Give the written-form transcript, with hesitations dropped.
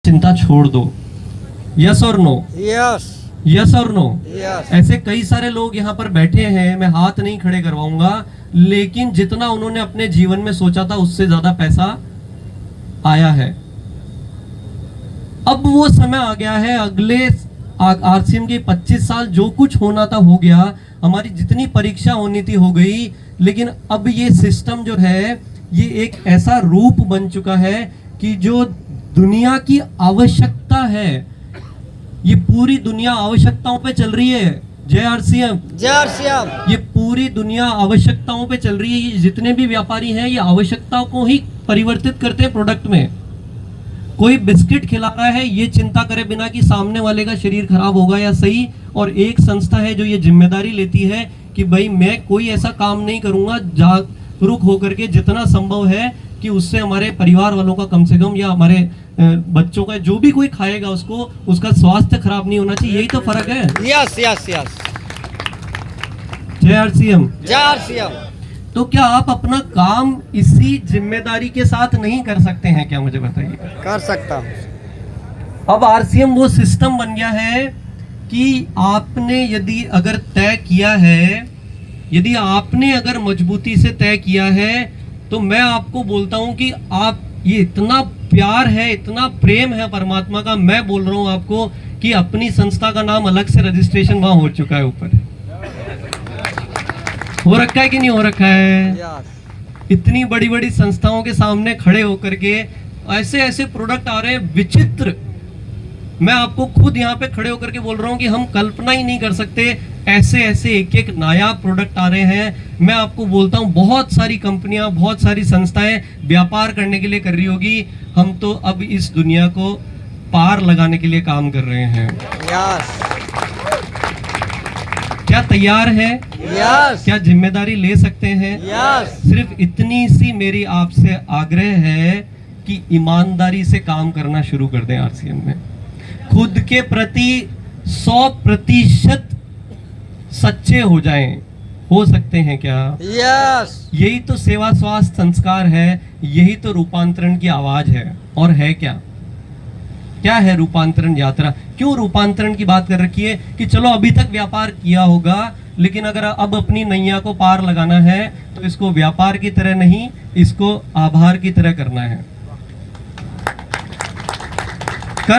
चिंता छोड़ दो। यस और नो? यस यस और नो? यस ऐसे कई सारे लोग यहाँ पर बैठे हैं, मैं हाथ नहीं खड़े करवाऊंगा, लेकिन जितना उन्होंने अपने जीवन में सोचा था उससे ज्यादा पैसा आया है। अब वो समय आ गया है, अगले आरसीएम के 25 साल जो कुछ होना था हो गया, हमारी जितनी परीक्षा होनी थी हो गई, लेकिन अब ये सिस्टम जो है ये एक ऐसा रूप बन चुका है कि जो दुनिया की आवश्यकता है, ये पूरी दुनिया आवश्यकताओं पे चल रही है। जय आरसीएम, जय आरसीएम। ये पूरी दुनिया आवश्यकताओं पे चल रही है। ये जितने भी व्यापारी हैं ये आवश्यकताओं को ही परिवर्तित करते हैं प्रोडक्ट में। कोई बिस्किट खिला रहा है ये चिंता करे बिना कि सामने वाले का शरीर खराब होगा या सही, और एक संस्था है जो ये जिम्मेदारी लेती है कि भाई मैं कोई ऐसा काम नहीं करूंगा, जागरूक होकर के जितना संभव है कि उससे हमारे परिवार वालों का कम से कम या हमारे बच्चों का जो भी कोई खाएगा उसको उसका स्वास्थ्य खराब नहीं होना चाहिए। यही तो फर्क है। Yes yes yes. जय आरसीएम। जय आरसीएम। तो क्या आप अपना काम इसी जिम्मेदारी के साथ नहीं कर सकते हैं क्या, मुझे बताइए। कर सकता हूँ। अब आरसीएम वो सिस्टम बन गया है कि आपने यदि अगर तय किया है, यदि आपने अगर मजबूती से तय किया है, तो मैं आपको बोलता हूं कि आप, ये इतना प्यार है, इतना प्रेम है परमात्मा का, मैं बोल रहा हूं आपको कि अपनी संस्था का नाम अलग से रजिस्ट्रेशन वहां हो चुका है, ऊपर हो रखा है कि नहीं हो रखा है। यस। इतनी बड़ी बड़ी संस्थाओं के सामने खड़े होकर के ऐसे ऐसे प्रोडक्ट आ रहे हैं विचित्र, मैं आपको खुद यहाँ पे खड़े होकर के बोल रहा हूँ कि हम कल्पना ही नहीं कर सकते, ऐसे ऐसे एक एक नायाब प्रोडक्ट आ रहे हैं। मैं आपको बोलता हूँ बहुत सारी कंपनियां, बहुत सारी संस्थाएं व्यापार करने के लिए कर रही होगी, हम तो अब इस दुनिया को पार लगाने के लिए काम कर रहे हैं। यस। क्या तैयार है? यस। क्या जिम्मेदारी ले सकते हैं? यस। सिर्फ इतनी सी मेरी आपसे आग्रह है कि ईमानदारी से काम करना शुरू कर दें। आरसीएम में खुद के प्रति 100% सच्चे हो जाएं। हो सकते हैं क्या? यस। यही तो सेवा स्वास्थ्य संस्कार है, यही तो रूपांतरण की आवाज है। और है क्या? क्या है रूपांतरण यात्रा? क्यों रूपांतरण की बात कर रखी है कि चलो अभी तक व्यापार किया होगा, लेकिन अगर अब अपनी नैया को पार लगाना है तो इसको व्यापार की तरह नहीं, इसको आभार की तरह करना है।